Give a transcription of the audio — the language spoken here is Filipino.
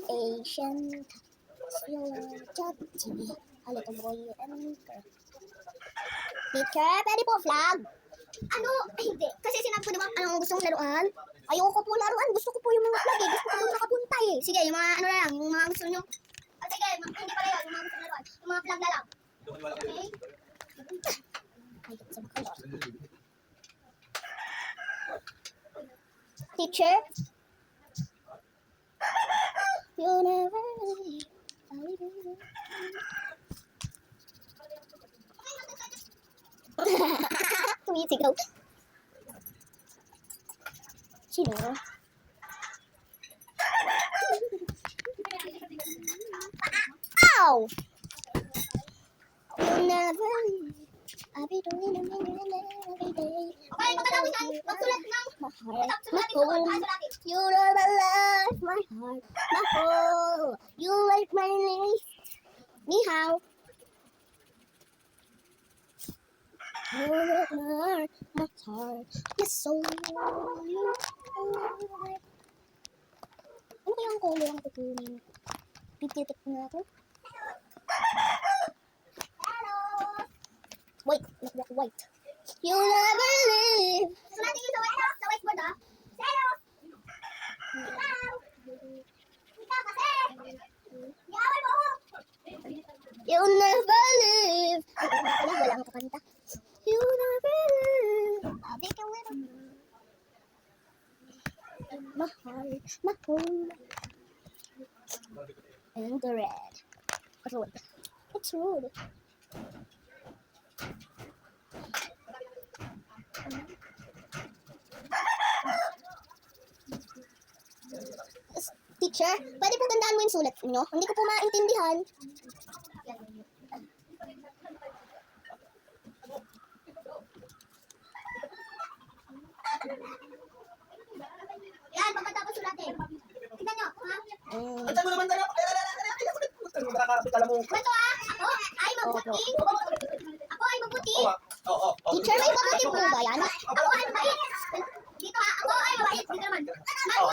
Asian TV. A little boy and girl. Teacher, pwede po flag? Ano? Hindi. Kasi sinabi ko naman, anong gusto mong laruan? Ayoko po laruan. Gusto ko po yung mga flag eh. Gusto ko po nakapunta eh. Sige, yung mga ano na lang. Yung mga gusto nyo. Sige, hindi pa rin. Yung mga gusto laruan. Yung mga flag na lang. Okay? Ay, sa bakalor. Teacher? You never leave. Tumisigaw. Sino? Ow! You never leave. I'll be doing a minute every day. Okay, magkatawisan. Magsulat ng my heart, my whole. You know the love, my heart, my whole. You like my name. Ni hao. You like my heart, my soul. You like. Ano kaya ang color ang kukunin? Pipilitit na ako. Wait, not that white. You never leave. Sulatin yung sa whiteboard ah. Zero. Ikaw kasi. Yaway mo. You never leave. Wala akong kakanta. You never leave. I'll make a little. My heart, my home. And the red. Road. It's road. Teacher, pwede po tandaan mo yung sulat niyo? Hindi ko po maintindihan. Yan, pagkatapos sulatin. Tignan nyo, ha? Ito mo naman tayo. Ito ah, ako ay mabuting. Ako ay mabuting. Oo. Teacher, may mabuting po ba yan? Ako ay mabait.